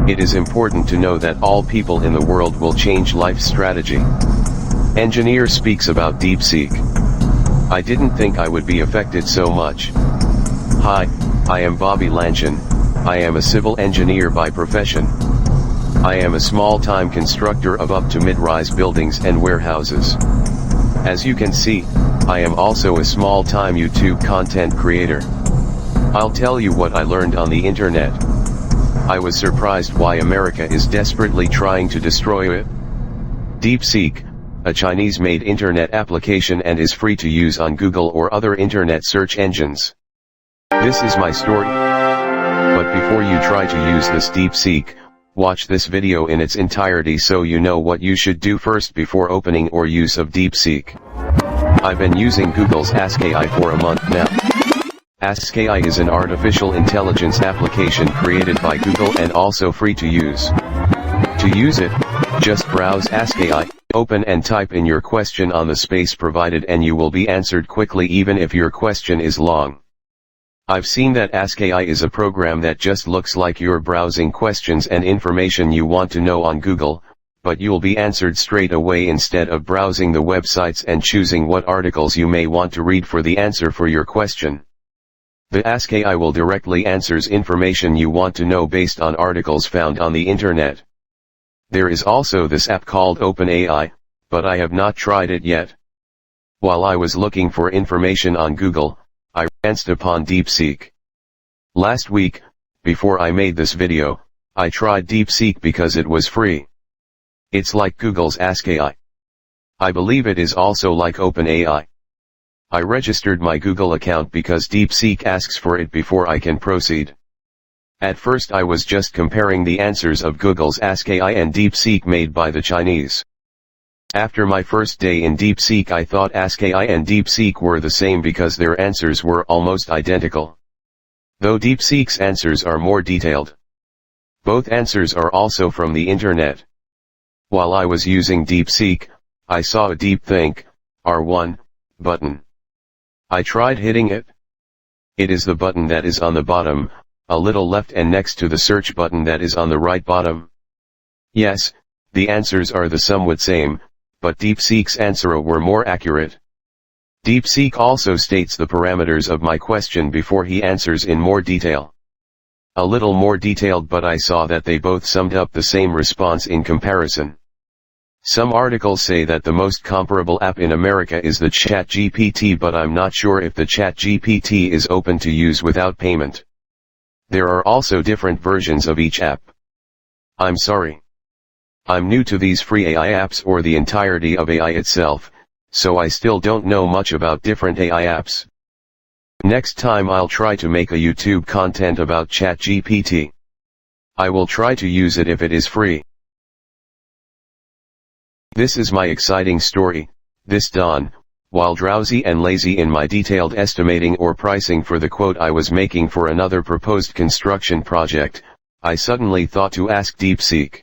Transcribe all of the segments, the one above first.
It is important to know that all people in the world will change life strategy. Engineer speaks about DeepSeek. I didn't think I would be affected so much. Hi, I am Bobby Lanchin. I am a civil engineer by profession. I am a small-time constructor of up to mid-rise buildings and warehouses. As you can see, I am also a small-time YouTube content creator. I'll tell you what I learned on the internet. I was surprised why America is desperately trying to destroy it. DeepSeek, a Chinese-made internet application and is free to use on Google or other internet search engines. This is my story. But before you try to use this DeepSeek, watch this video in its entirety so you know what you should do first before opening or use of DeepSeek. I've been using Google's AskAI for a month now. AskAI is an artificial intelligence application created by Google and also free to use. To use it, just browse AskAI, open and type in your question on the space provided and you will be answered quickly even if your question is long. I've seen that AskAI is a program that just looks like you're browsing questions and information you want to know on Google, but you'll be answered straight away instead of browsing the websites and choosing what articles you may want to read for the answer for your question. The AskAI will directly answers information you want to know based on articles found on the internet. There is also this app called OpenAI, but I have not tried it yet. While I was looking for information on Google, I chanced upon DeepSeek. Last week, before I made this video, I tried DeepSeek because it was free. It's like Google's AskAI. I believe it is also like OpenAI. I registered my Google account because DeepSeek asks for it before I can proceed. At first I was just comparing the answers of Google's AskAI and DeepSeek made by the Chinese. After my first day in DeepSeek I thought AskAI and DeepSeek were the same because their answers were almost identical. Though DeepSeek's answers are more detailed. Both answers are also from the internet. While I was using DeepSeek, I saw a DeepThink, R1, button. I tried hitting it. It is the button that is on the bottom, a little left and next to the search button that is on the right bottom. Yes, the answers are the somewhat same, but DeepSeek's answer were more accurate. DeepSeek also states the parameters of my question before he answers in more detail. A little more detailed, but I saw that they both summed up the same response in comparison. Some articles say that the most comparable app in America is the ChatGPT, but I'm not sure if the ChatGPT is open to use without payment. There are also different versions of each app. I'm sorry. I'm new to these free AI apps or the entirety of AI itself, so I still don't know much about different AI apps. Next time I'll try to make a YouTube content about ChatGPT. I will try to use it if it is free. This is my exciting story. This dawn, while drowsy and lazy in my detailed estimating or pricing for the quote I was making for another proposed construction project, I suddenly thought to ask DeepSeek.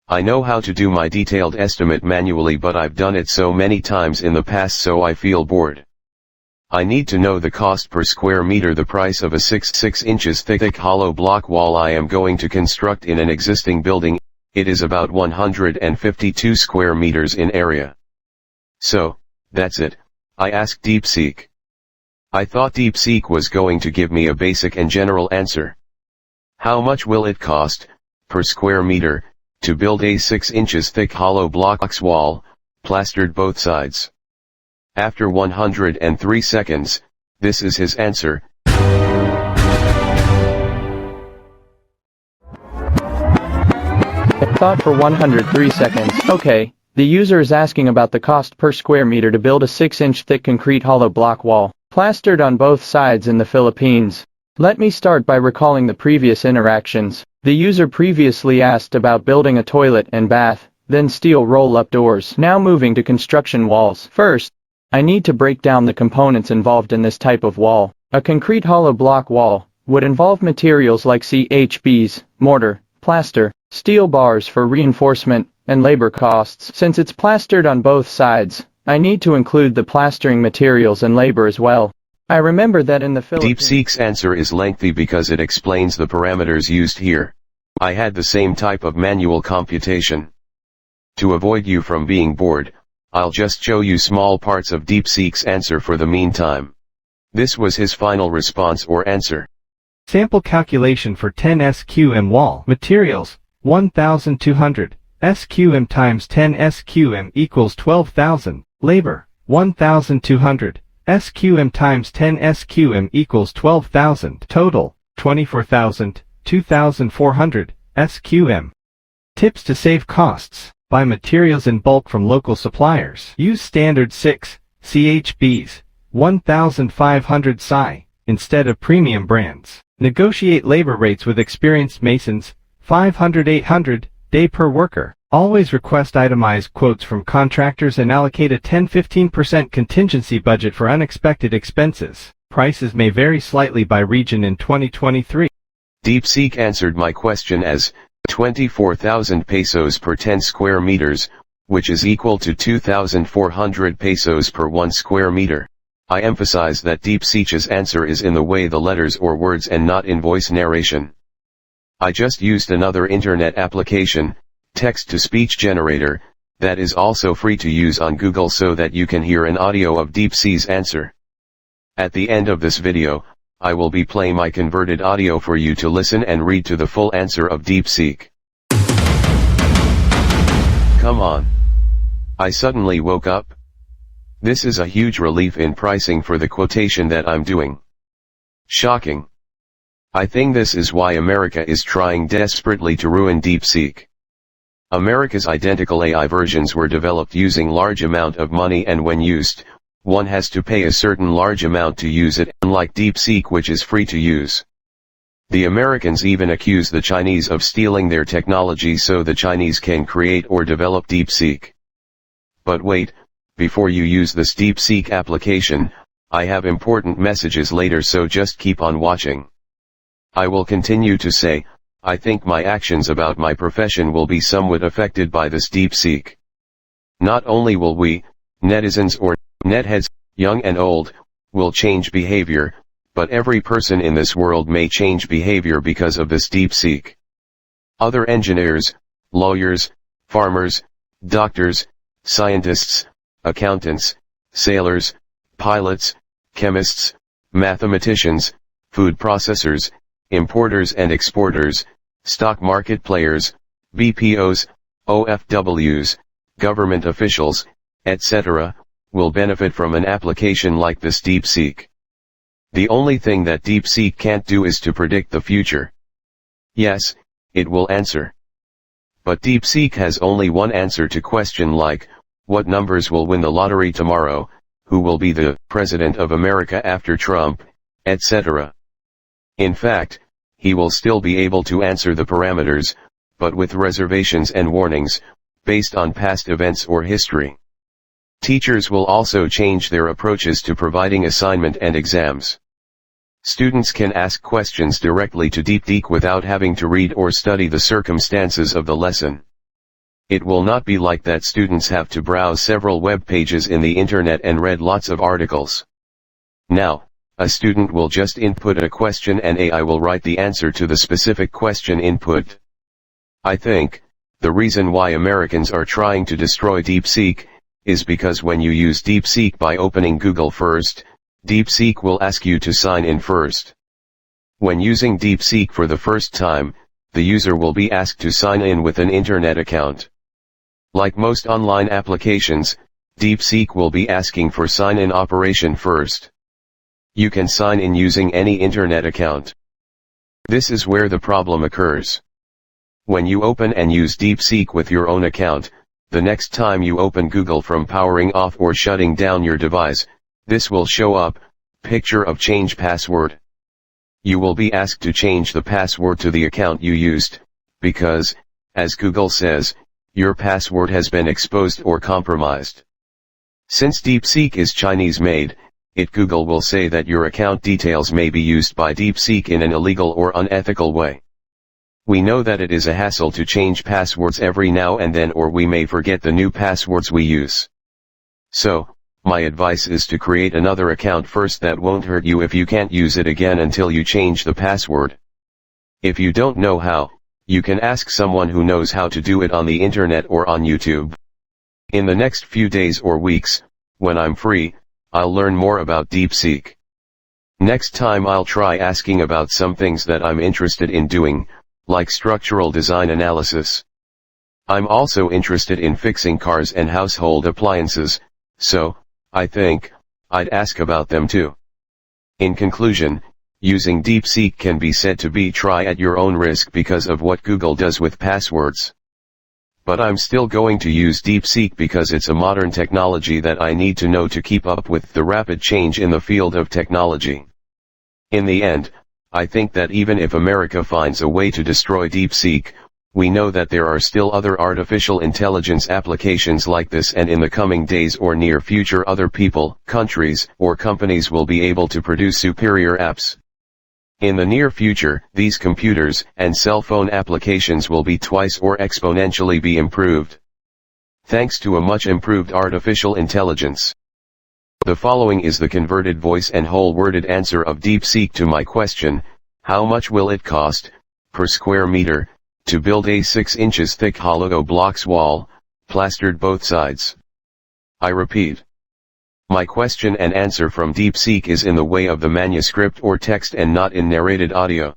I know how to do my detailed estimate manually, but I've done it so many times in the past so I feel bored. I need to know the cost per square meter, the price of a 6 inches thick hollow block wall I am going to construct in an existing building. It is about 152 square meters in area. So, that's it, I asked DeepSeek. I thought DeepSeek was going to give me a basic and general answer. How much will it cost, per square meter, to build a 6 inches thick hollow blocks wall, plastered both sides? After 103 seconds, this is his answer. Thought for 103 seconds. Okay, the user is asking about the cost per square meter to build a 6-inch thick concrete hollow block wall, plastered on both sides in the Philippines. Let me start by recalling the previous interactions. The user previously asked about building a toilet and bath, then steel roll-up doors. Now moving to construction walls. First, I need to break down the components involved in this type of wall. A concrete hollow block wall would involve materials like CHBs, mortar, plaster, steel bars for reinforcement, and labor costs. Since it's plastered on both sides, I need to include the plastering materials and labor as well. I remember that in the Philippines. DeepSeek's answer is lengthy because it explains the parameters used here. I had the same type of manual computation. To avoid you from being bored, I'll just show you small parts of DeepSeek's answer for the meantime. This was his final response or answer. Sample calculation for 10 SQM wall. Materials, 1,200. SQM times 10 SQM equals 12,000. Labor, 1,200. SQM times 10 SQM equals 12,000. Total, 24,000, 2,400. SQM. Tips to save costs. Buy materials in bulk from local suppliers. Use standard 6 CHBs, 1,500 Psi, instead of premium brands. Negotiate labor rates with experienced masons, 500-800 day per worker. Always request itemized quotes from contractors and allocate a 10-15% contingency budget for unexpected expenses. Prices may vary slightly by region in 2023. DeepSeek answered my question as 24,000 pesos per 10 square meters, which is equal to 2,400 pesos per 1 square meter. I emphasize that DeepSeek's answer is in the way the letters or words and not in voice narration. I just used another internet application, text-to-speech generator, that is also free to use on Google so that you can hear an audio of DeepSeek's answer. At the end of this video, I will be playing my converted audio for you to listen and read to the full answer of DeepSeek. Come on. I suddenly woke up. This is a huge relief in pricing for the quotation that I'm doing. Shocking. I think this is why America is trying desperately to ruin DeepSeek. America's identical AI versions were developed using large amount of money, and when used, one has to pay a certain large amount to use it, unlike DeepSeek, which is free to use. The Americans even accuse the Chinese of stealing their technology so the Chinese can create or develop DeepSeek. But wait, before you use this DeepSeek application, I have important messages later, so just keep on watching. I will continue to say, I think my actions about my profession will be somewhat affected by this DeepSeek. Not only will we, netizens or netheads, young and old, will change behavior, but every person in this world may change behavior because of this DeepSeek. Other engineers, lawyers, farmers, doctors, scientists, accountants, sailors, pilots, chemists, mathematicians, food processors, importers and exporters, stock market players, BPOs, OFWs, government officials, etc., will benefit from an application like this DeepSeek. The only thing that DeepSeek can't do is to predict the future. Yes, it will answer. But DeepSeek has only one answer to question like, what numbers will win the lottery tomorrow, who will be the President of America after Trump, etc. In fact, he will still be able to answer the parameters, but with reservations and warnings, based on past events or history. Teachers will also change their approaches to providing assignment and exams. Students can ask questions directly to DeepSeek without having to read or study the circumstances of the lesson. It will not be like that students have to browse several web pages in the internet and read lots of articles. Now, a student will just input a question and AI will write the answer to the specific question input. I think, the reason why Americans are trying to destroy DeepSeek, is because when you use DeepSeek by opening Google first, DeepSeek will ask you to sign in first. When using DeepSeek for the first time, the user will be asked to sign in with an internet account. Like most online applications, DeepSeek will be asking for sign-in operation first. You can sign in using any internet account. This is where the problem occurs. When you open and use DeepSeek with your own account, the next time you open Google from powering off or shutting down your device, this will show up, picture of change password. You will be asked to change the password to the account you used, because, as Google says, your password has been exposed or compromised. Since DeepSeek is Chinese made, Google will say that your account details may be used by DeepSeek in an illegal or unethical way. We know that it is a hassle to change passwords every now and then, or we may forget the new passwords we use. So, my advice is to create another account first. That won't hurt you if you can't use it again until you change the password. If you don't know how, You can ask someone who knows how to do it on the internet or on YouTube. In the next few days or weeks, when I'm free, I'll learn more about DeepSeek. Next time I'll try asking about some things that I'm interested in doing, like structural design analysis. I'm also interested in fixing cars and household appliances, so, I think, I'd ask about them too. In conclusion, using DeepSeek can be said to be try at your own risk because of what Google does with passwords. But I'm still going to use DeepSeek because it's a modern technology that I need to know to keep up with the rapid change in the field of technology. In the end, I think that even if America finds a way to destroy DeepSeek, we know that there are still other artificial intelligence applications like this, and in the coming days or near future other people, countries, or companies will be able to produce superior apps. In the near future, these computers and cell phone applications will be twice or exponentially be improved, thanks to a much improved artificial intelligence. The following is the converted voice and whole-worded answer of DeepSeek to my question, how much will it cost, per square meter, to build a 6 inches thick hollow blocks wall, plastered both sides? I repeat. My question and answer from DeepSeek is in the way of the manuscript or text and not in narrated audio.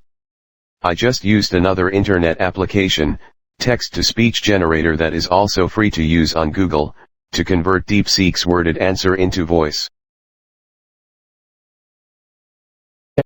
I just used another internet application, text-to-speech generator that is also free to use on Google, to convert DeepSeek's worded answer into voice.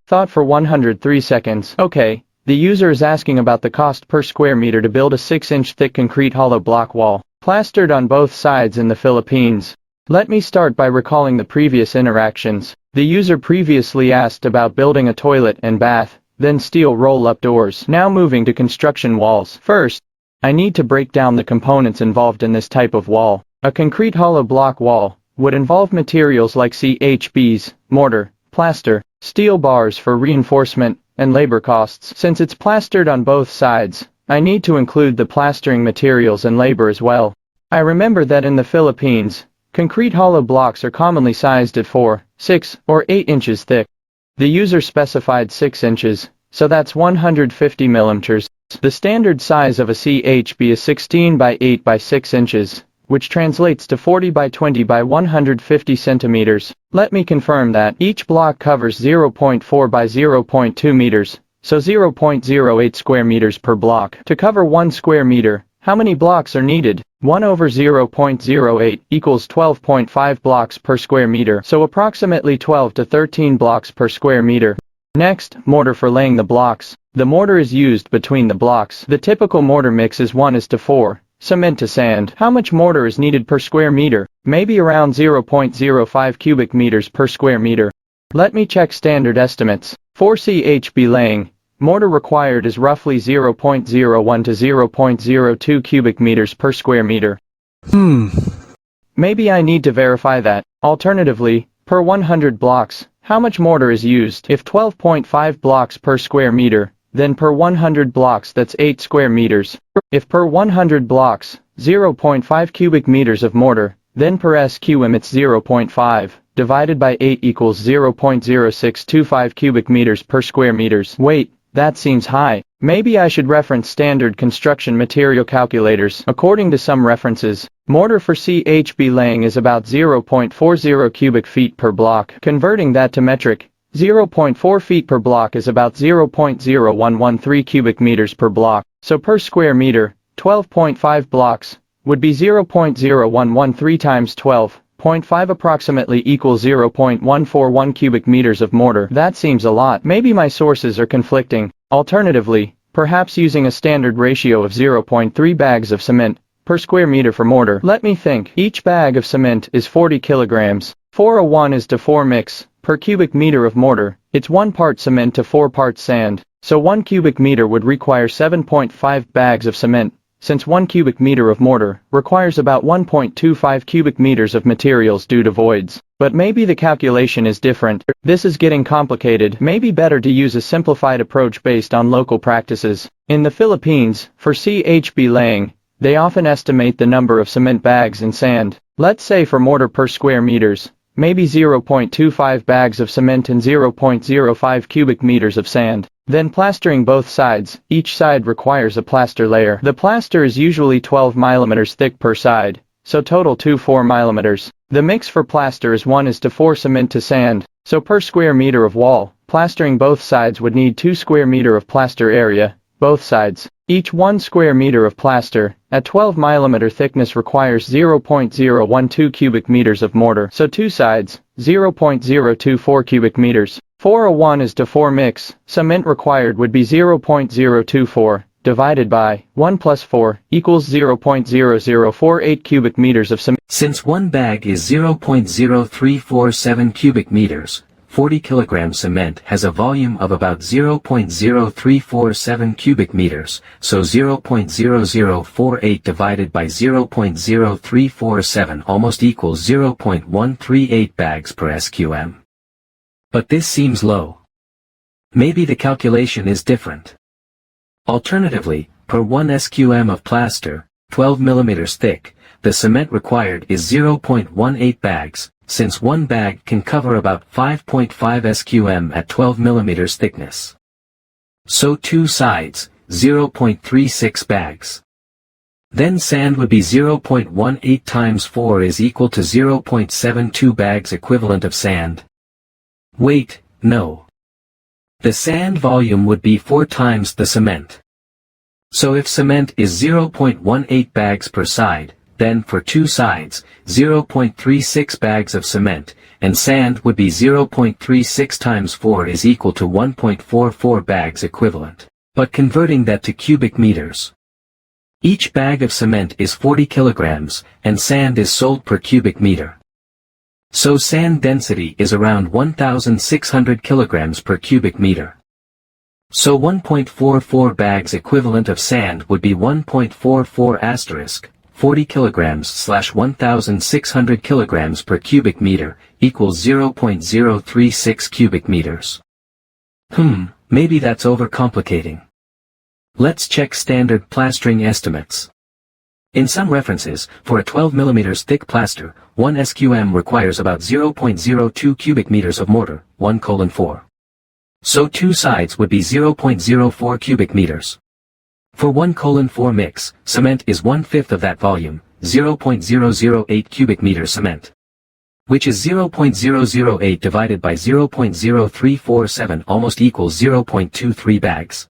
Thought for 103 seconds. Okay, the user is asking about the cost per square meter to build a 6-inch thick concrete hollow block wall, plastered on both sides in the Philippines. Let me start by recalling the previous interactions. The user previously asked about building a toilet and bath, then steel roll-up doors. Now moving to construction walls. First, I need to break down the components involved in this type of wall. A concrete hollow block wall would involve materials like CHBs, mortar, plaster, steel bars for reinforcement, and labor costs. Since it's plastered on both sides, I need to include the plastering materials and labor as well. I remember that in the Philippines, concrete hollow blocks are commonly sized at 4, 6, or 8 inches thick. The user specified 6 inches, so that's 150 millimeters. The standard size of a CHB is 16 by 8 by 6 inches, which translates to 40 by 20 by 150 centimeters. Let me confirm that each block covers 0.4 by 0.2 meters, so 0.08 square meters per block. To cover 1 square meter, how many blocks are needed? 1 over 0.08 equals 12.5 blocks per square meter, so approximately 12 to 13 blocks per square meter. Next, mortar for laying the blocks. The mortar is used between the blocks. The typical mortar mix is 1:4. Cement to sand. How much mortar is needed per square meter? Maybe around 0.05 cubic meters per square meter. Let me check standard estimates. For CHB laying, mortar required is roughly 0.01 to 0.02 cubic meters per square meter. Maybe I need to verify that. Alternatively, per 100 blocks, how much mortar is used? If 12.5 blocks per square meter, then per 100 blocks that's 8 square meters. If per 100 blocks, 0.5 cubic meters of mortar, then per SQM it's 0.5, divided by 8 equals 0.0625 cubic meters per square meters. Wait, that seems high. Maybe I should reference standard construction material calculators. According to some references, mortar for CHB laying is about 0.40 cubic feet per block. Converting that to metric, 0.4 feet per block is about 0.0113 cubic meters per block. So per square meter, 12.5 blocks would be 0.0113 times 12.5 approximately equals 0.141 cubic meters of mortar. That seems a lot. Maybe my sources are conflicting. Alternatively, perhaps using a standard ratio of 0.3 bags of cement per square meter for mortar. Let me think. Each bag of cement is 40 kilograms. 4:1:4 mix. Per cubic meter of mortar, it's 1 part cement to 4 parts sand. So 1 cubic meter would require 7.5 bags of cement, since 1 cubic meter of mortar requires about 1.25 cubic meters of materials due to voids. But maybe the calculation is different. This is getting complicated. Maybe better to use a simplified approach based on local practices. In the Philippines, for CHB laying, they often estimate the number of cement bags in sand. Let's say for mortar per square meters, maybe 0.25 bags of cement and 0.05 cubic meters of sand. Then plastering both sides. Each side requires a plaster layer. The plaster is usually 12 mm thick per side, so total 4 mm. The mix for plaster is 1:4 cement to sand, so per square meter of wall, plastering both sides would need 2 square meter of plaster area, both sides. Each 1 square meter of plaster, at 12 mm thickness requires 0.012 cubic meters of mortar, so 2 sides, 0.024 cubic meters. For a 1:4 mix, cement required would be 0.024, divided by 1 plus 4, equals 0.0048 cubic meters of cement. Since one bag is 0.0347 cubic meters, 40 kilograms cement has a volume of about 0.0347 cubic meters, so 0.0048 divided by 0.0347 almost equals 0.138 bags per SQM. But this seems low. Maybe the calculation is different. Alternatively, per 1 SQM of plaster, 12 mm thick, the cement required is 0.18 bags, since one bag can cover about 5.5 SQM at 12 mm thickness. So 2 sides, 0.36 bags. Then sand would be 0.18 times 4 is equal to 0.72 bags equivalent of sand. Wait, no. The sand volume would be 4 times the cement. So if cement is 0.18 bags per side, then for 2 sides, 0.36 bags of cement, and sand would be 0.36 times 4 is equal to 1.44 bags equivalent. But converting that to cubic meters. Each bag of cement is 40 kilograms, and sand is sold per cubic meter. So sand density is around 1,600 kilograms per cubic meter. So 1.44 bags equivalent of sand would be 1.44 asterisk, 40 kilograms / 1,600 kilograms per cubic meter, equals 0.036 cubic meters. Maybe that's overcomplicating. Let's check standard plastering estimates. In some references, for a 12 mm thick plaster, 1 SQM requires about 0.02 cubic meters of mortar, 1:4. So 2 sides would be 0.04 cubic meters. For 1:4 mix, cement is 1/5 of that volume, 0.008 cubic meter cement. Which is 0.008 divided by 0.0347 almost equals 0.23 bags.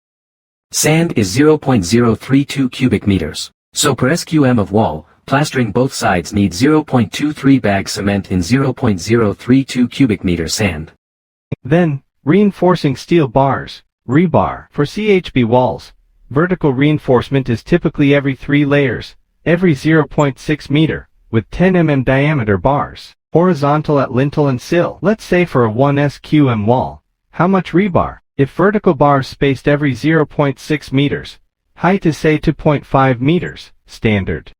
Sand is 0.032 cubic meters. So per SQM of wall, plastering both sides needs 0.23 bags cement in 0.032 cubic meter sand. Then, reinforcing steel bars, rebar. For CHB walls, vertical reinforcement is typically every 3 layers, every 0.6 meter, with 10 mm diameter bars, horizontal at lintel and sill. Let's say for a 1 SQM wall, how much rebar? If vertical bars spaced every 0.6 meters, height is say 2.5 meters, standard.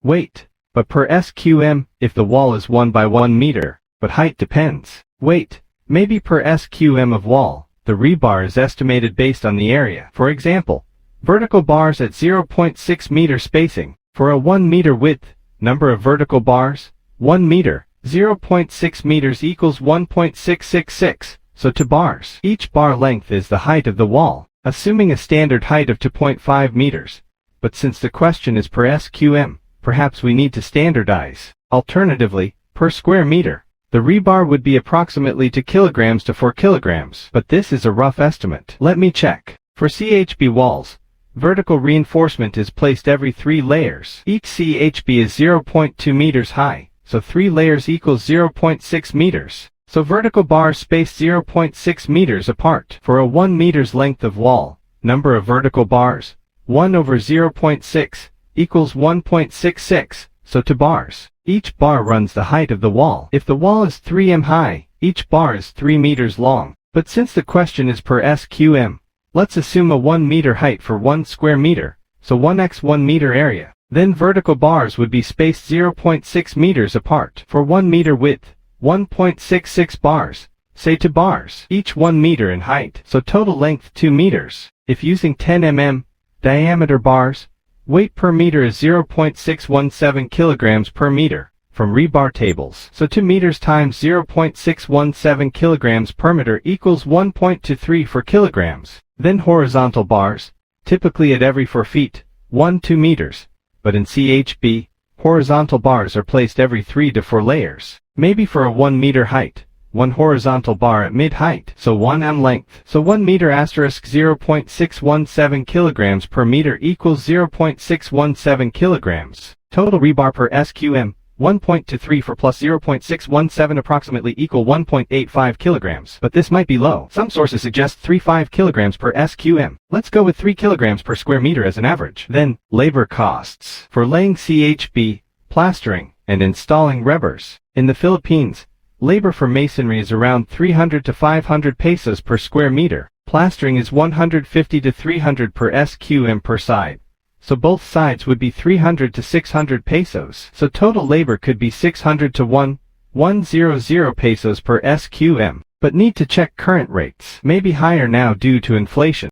Wait, but per SQM, if the wall is 1 by 1 meter, but height depends. Wait, maybe per SQM of wall, the rebar is estimated based on the area. For example, vertical bars at 0.6 meter spacing, for a 1 meter width, number of vertical bars, 1 meter, 0.6 meters equals 1.666, so 2 bars. Each bar length is the height of the wall, assuming a standard height of 2.5 meters. But since the question is per SQM, perhaps we need to standardize. Alternatively, per square meter, the rebar would be approximately 2 kilograms to 4 kilograms. But this is a rough estimate. Let me check. For CHB walls, vertical reinforcement is placed every 3 layers. Each CHB is 0.2 meters high, so 3 layers equals 0.6 meters. So vertical bars spaced 0.6 meters apart. For a 1 meters length of wall, number of vertical bars, 1 over 0.6, equals 1.66, so 2 bars. Each bar runs the height of the wall. If the wall is 3 m high, each bar is 3 meters long. But since the question is per SQM, let's assume a 1 meter height for 1 square meter, so 1x 1 meter area. Then vertical bars would be spaced 0.6 meters apart. For 1 meter width, 1.66 bars, say 2 bars, each 1 meter in height, so total length 2 meters. If using 10 mm diameter bars, weight per meter is 0.617 kilograms per meter, from rebar tables. So 2 meters times 0.617 kilograms per meter equals 1.23 for kilograms. Then horizontal bars, typically at every 4 feet, 2 meters. But in CHB, horizontal bars are placed every 3 to 4 layers. Maybe for a 1 meter height, 1 horizontal bar at mid-height, so 1 m length. So 1 meter asterisk 0.617 kilograms per meter equals 0.617 kilograms. Total rebar per SQM, 1.23 for plus 0.617 approximately equal 1.85 kilograms. But this might be low. Some sources suggest 3.5 kilograms per SQM. Let's go with 3 kilograms per square meter as an average. Then, labor costs. For laying CHB, plastering, and installing rebars. In the Philippines, labor for masonry is around 300 to 500 pesos per square meter. Plastering is 150 to 300 per SQM per side. So both sides would be 300 to 600 pesos. So total labor could be 600 to 1,100 pesos per SQM. But need to check current rates. Maybe higher now due to inflation.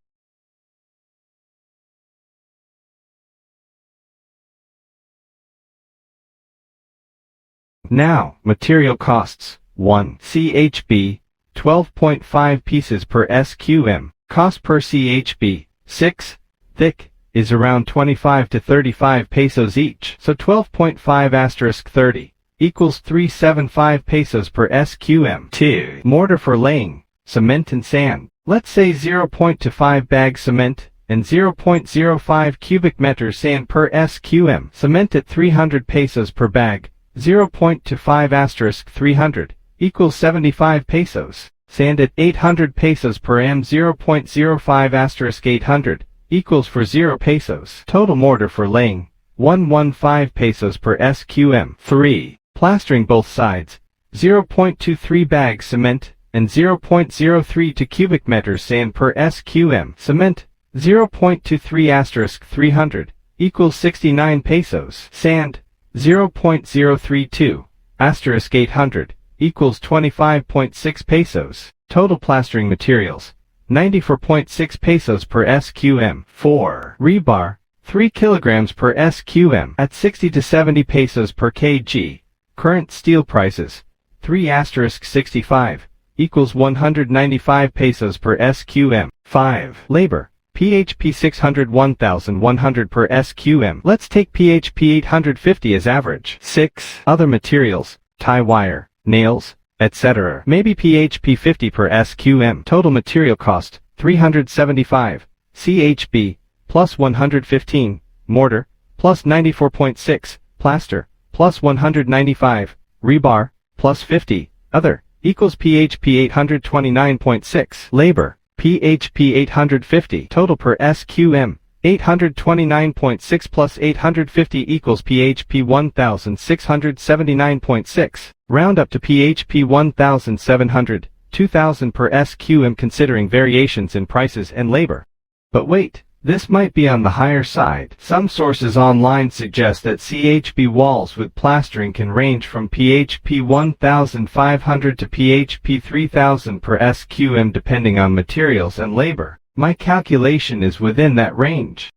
Now, material costs. 1. CHB, 12.5 pieces per SQM. Cost per CHB, 6. Thick, is around 25 to 35 pesos each. So 12.5 asterisk 30 equals 375 pesos per SQM. 2. Mortar for laying, cement and sand. Let's say 0.25 bags cement and 0.05 cubic meters sand per SQM. Cement at 300 pesos per bag, 0.25 asterisk 300 equals 75 pesos. Sand at 800 pesos per m, 0.05 asterisk 800 equals for 0 pesos. Total mortar for laying, 115 pesos per SQM. 3. Plastering both sides, 0.23 bags cement and 0.032 cubic meters sand per SQM. Cement, 0.23 asterisk 300 equals 69 pesos. Sand, 0.032 asterisk 800 equals 25.6 pesos. Total plastering materials, 94.6 pesos per SQM. 4. Rebar, 3 kilograms per SQM at 60 to 70 pesos per kg. Current steel prices, 3 asterisk 65 equals 195 pesos per SQM. 5. Labor, PHP 600 1100 per SQM. Let's take PHP 850 as average. 6. Other materials, tie wire, nails, etc. Maybe PHP 50 per SQM. Total material cost, 375. CHB, plus 115. Mortar, plus 94.6. Plaster, plus 195. Rebar, plus 50. Other, equals PHP 829.6. Labor, PHP 850. Total per SQM, 829.6 plus 850 equals PHP 1679.6. Round up to PHP 1700, 2000 per SQM considering variations in prices and labor. But wait, this might be on the higher side. Some sources online suggest that CHB walls with plastering can range from PHP 1500 to PHP 3000 per SQM depending on materials and labor. My calculation is within that range.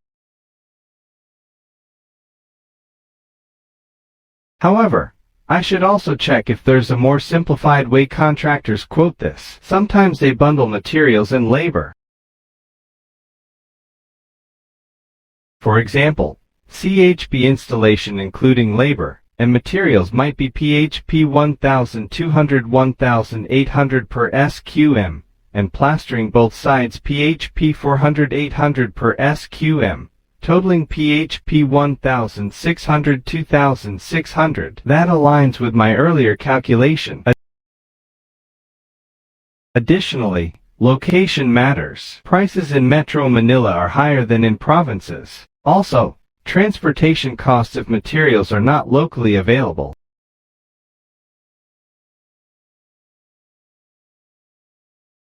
However, I should also check if there's a more simplified way contractors quote this. Sometimes they bundle materials and labor. For example, CHB installation including labor and materials might be PHP 1200 1800 per SQM, and plastering both sides PHP 400 800 per SQM, totaling PHP 1600 2600. That aligns with my earlier calculation. Additionally, location matters. Prices in Metro Manila are higher than in provinces. Also, transportation costs of materials are not locally available.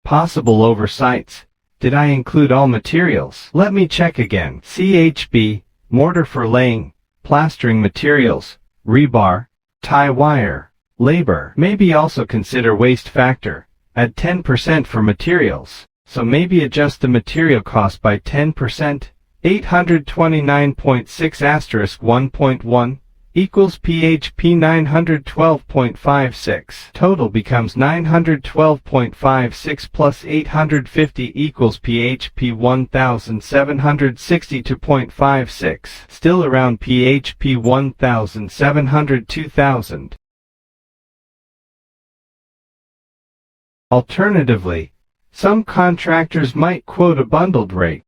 Possible oversights. Did I include all materials? Let me check again. CHB, mortar for laying, plastering materials, rebar, tie wire, labor. Maybe also consider waste factor. Add 10% for materials. So maybe adjust the material cost by 10%. 829.6 asterisk 1.1 equals PHP 912.56. Total becomes 912.56 plus 850 equals PHP 1762.56. Still around PHP 1702,000. Alternatively, some contractors might quote a bundled rate.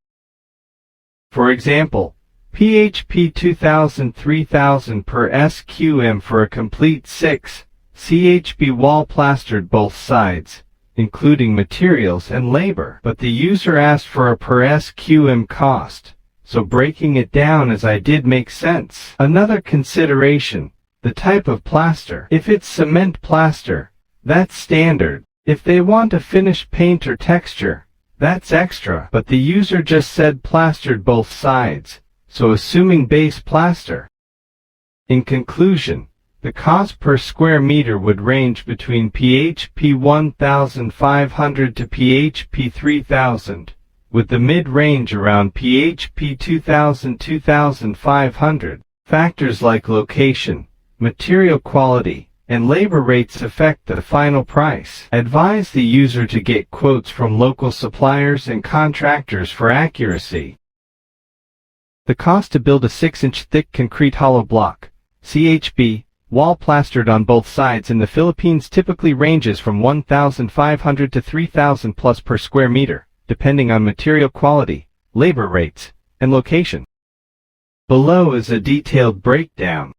For example, PHP 2000-3000 per SQM for a complete 6 CHP wall plastered both sides, including materials and labor. But the user asked for a per SQM cost, so breaking it down as I did makes sense. Another consideration, the type of plaster. If it's cement plaster, that's standard. If they want a finished paint or texture, that's extra. But the user just said plastered both sides, so assuming base plaster. In conclusion, the cost per square meter would range between PHP 1,500 to PHP 3,000, with the mid-range around PHP 2,000-2,500. Factors like location, material quality, and labor rates affect the final price. Advise the user to get quotes from local suppliers and contractors for accuracy. The cost to build a 6-inch thick concrete hollow block, CHB, wall plastered on both sides in the Philippines typically ranges from 1,500 to 3,000 plus per square meter, depending on material quality, labor rates, and location. Below is a detailed breakdown.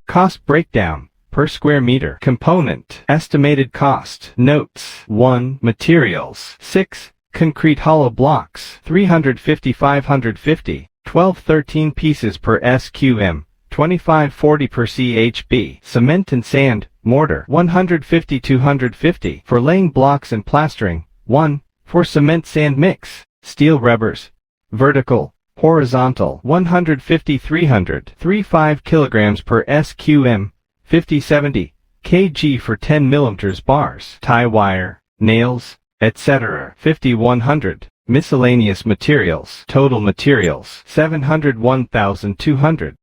Cost breakdown. Per square meter. Component. Estimated cost. Notes. 1. Materials. 6. Concrete hollow blocks. 350-550. 12-13 pieces per SQM. 25-40 per CHB. Cement and sand. Mortar. 150-250. For laying blocks and plastering. 1. For cement sand mix. Steel rubbers. Vertical. Horizontal. 150-300. 35 kilograms per SQM. 50-70 kg for 10 mm bars, tie wire, nails, etc. 50-100. Miscellaneous materials. Total materials 701,200.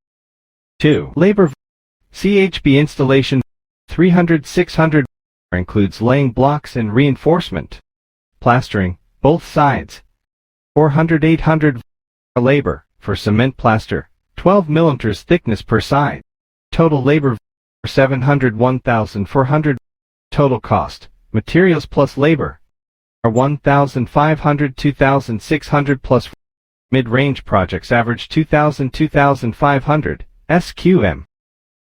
2. Labor. CHB installation 300-600 includes laying blocks and reinforcement. Plastering, both sides 400-800. Labor, for cement plaster, 12 mm thickness per side. Total labor 701,400. Total cost, materials plus labor, are 1,500-2,600 plus. Mid-range projects average 2,000-2,500 SQM.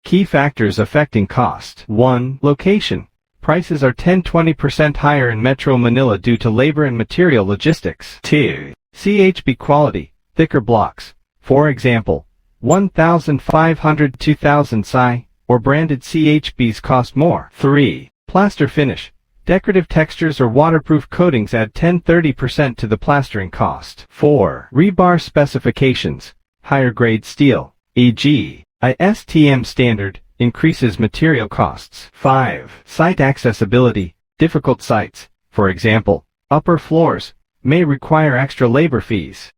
Key factors affecting cost. 1. Location. Prices are 10-20% higher in Metro Manila due to labor and material logistics. 2. CHB quality. Thicker blocks. For example, 1,500-2,000 psi, or branded CHBs cost more. 3. Plaster finish. Decorative textures or waterproof coatings add 10-30% to the plastering cost. 4. Rebar specifications. Higher grade steel, e.g., ISTM standard, increases material costs. 5. Site accessibility. Difficult sites, for example, upper floors, may require extra labor fees.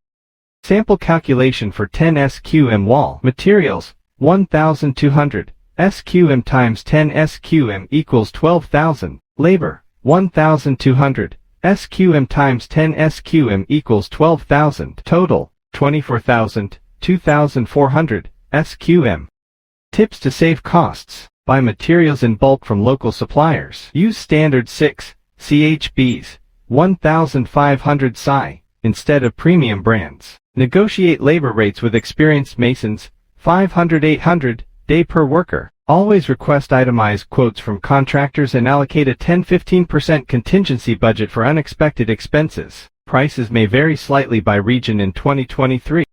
Sample calculation for 10 SQM wall. Materials, 1,200. SQM times 10 SQM equals 12,000. Labor, 1,200. SQM times 10 SQM equals 12,000. Total, 24,000, 2,400 SQM. Tips to save costs. Buy materials in bulk from local suppliers. Use standard 6 CHBs, 1,500 psi, instead of premium brands. Negotiate labor rates with experienced masons, 500-800 day per worker. Always request itemized quotes from contractors and allocate a 10-15% contingency budget for unexpected expenses. Prices may vary slightly by region in 2023.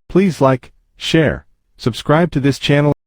Please like, share, subscribe to this channel.